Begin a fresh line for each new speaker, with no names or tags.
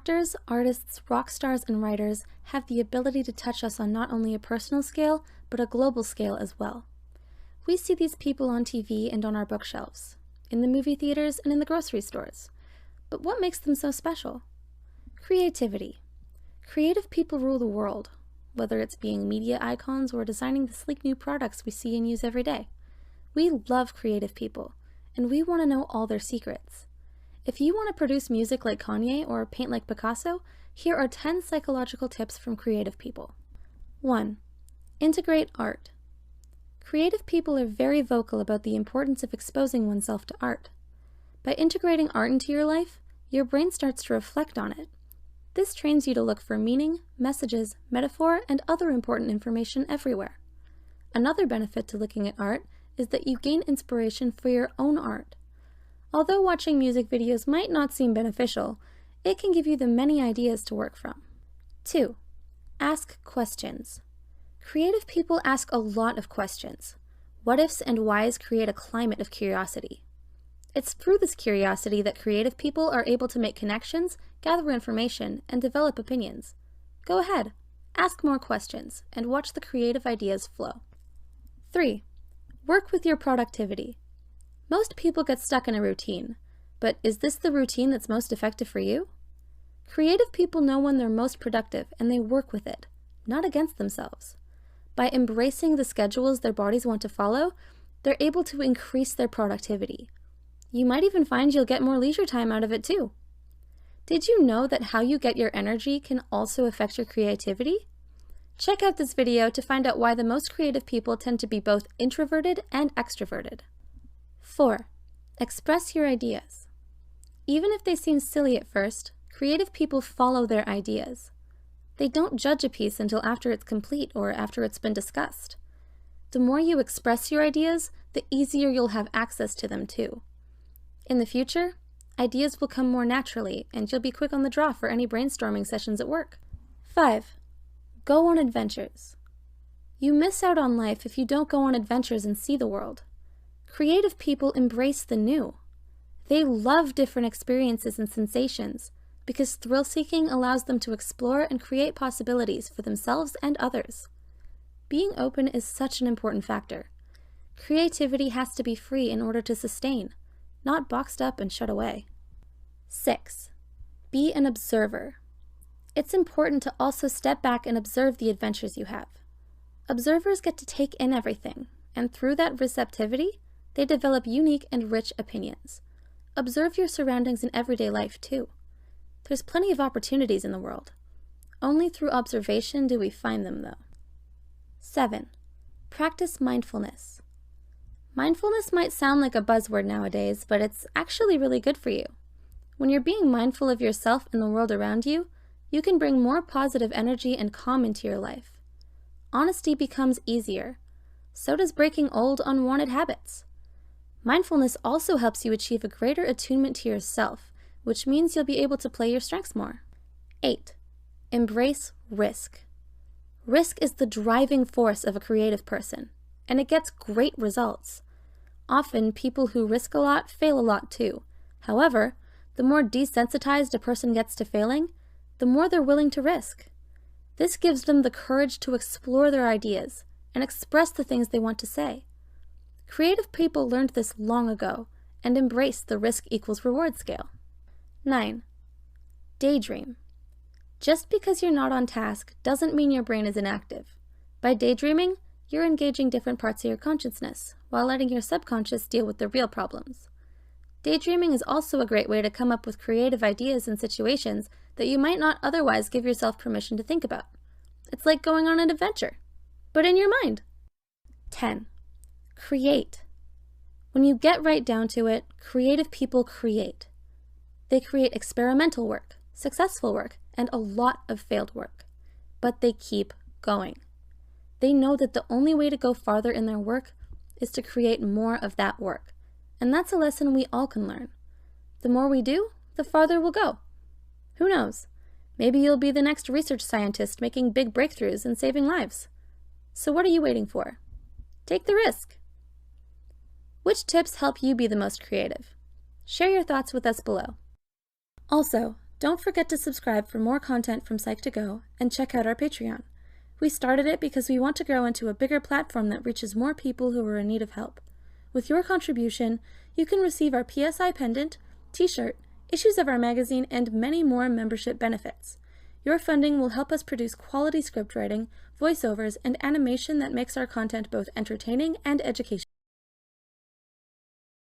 Actors, artists, rock stars, and writers have the ability to touch us on not only a personal scale, but a global scale as well. We see these people on TV and on our bookshelves, in the movie theaters and in the grocery stores. But what makes them so special? Creativity. Creative people rule the world, whether it's being media icons or designing the sleek new products we see and use every day. We love creative people, and we want to know all their secrets. If you want to produce music like Kanye or paint like Picasso, here are 10 psychological tips from creative people. 1. Integrate art. Creative people are very vocal about the importance of exposing oneself to art. By integrating art into your life, your brain starts to reflect on it. This trains you to look for meaning, messages, metaphor, and other important information everywhere. Another benefit to looking at art is that you gain inspiration for your own art. Although watching music videos might not seem beneficial, it can give you the many ideas to work from. 2. Ask questions. Creative people ask a lot of questions. What-ifs and whys create a climate of curiosity. It's through this curiosity that creative people are able to make connections, gather information, and develop opinions. Go ahead, ask more questions, and watch the creative ideas flow. 3. Work with your productivity. Most people get stuck in a routine, but is this the routine that's most effective for you? Creative people know when they're most productive, and they work with it, not against themselves. By embracing the schedules their bodies want to follow, they're able to increase their productivity. You might even find you'll get more leisure time out of it too. Did you know that how you get your energy can also affect your creativity? Check out this video to find out why the most creative people tend to be both introverted and extroverted. 4. Express your ideas. Even if they seem silly at first, creative people follow their ideas. They don't judge a piece until after it's complete or after it's been discussed. The more you express your ideas, the easier you'll have access to them too. In the future, ideas will come more naturally, and you'll be quick on the draw for any brainstorming sessions at work. 5. Go on adventures. You miss out on life if you don't go on adventures and see the world. Creative people embrace the new. They love different experiences and sensations because thrill-seeking allows them to explore and create possibilities for themselves and others. Being open is such an important factor. Creativity has to be free in order to sustain, not boxed up and shut away. 6. Be an observer. It's important to also step back and observe the adventures you have. Observers get to take in everything, and through that receptivity, they develop unique and rich opinions. Observe your surroundings in everyday life too. There's plenty of opportunities in the world. Only through observation do we find them though. 7. Practice mindfulness. Mindfulness might sound like a buzzword nowadays, but it's actually really good for you. When you're being mindful of yourself and the world around you, you can bring more positive energy and calm into your life. Honesty becomes easier. So does breaking old, unwanted habits. Mindfulness also helps you achieve a greater attunement to yourself, which means you'll be able to play your strengths more. 8. Embrace risk. Risk is the driving force of a creative person, and it gets great results. Often, people who risk a lot fail a lot too. However, the more desensitized a person gets to failing, the more they're willing to risk. This gives them the courage to explore their ideas and express the things they want to say. Creative people learned this long ago and embraced the risk equals reward scale. 9. Daydream. Just because you're not on task doesn't mean your brain is inactive. By daydreaming, you're engaging different parts of your consciousness while letting your subconscious deal with the real problems. Daydreaming is also a great way to come up with creative ideas and situations that you might not otherwise give yourself permission to think about. It's like going on an adventure, but in your mind. 10. Create. When you get right down to it, creative people create. They create experimental work, successful work, and a lot of failed work. But they keep going. They know that the only way to go farther in their work is to create more of that work. And that's a lesson we all can learn. The more we do, the farther we'll go. Who knows? Maybe you'll be the next research scientist making big breakthroughs and saving lives. So what are you waiting for? Take the risk. Which tips help you be the most creative? Share your thoughts with us below. Also, Don't forget to subscribe for more content from Psych2Go and check out our Patreon. We started it because we want to grow into a bigger platform that reaches more people who are in need of help. With your contribution, you can receive our PSI pendant, t-shirt, issues of our magazine, and many more membership benefits. Your funding will help us produce quality script writing, voiceovers, and animation that makes our content both entertaining and educational.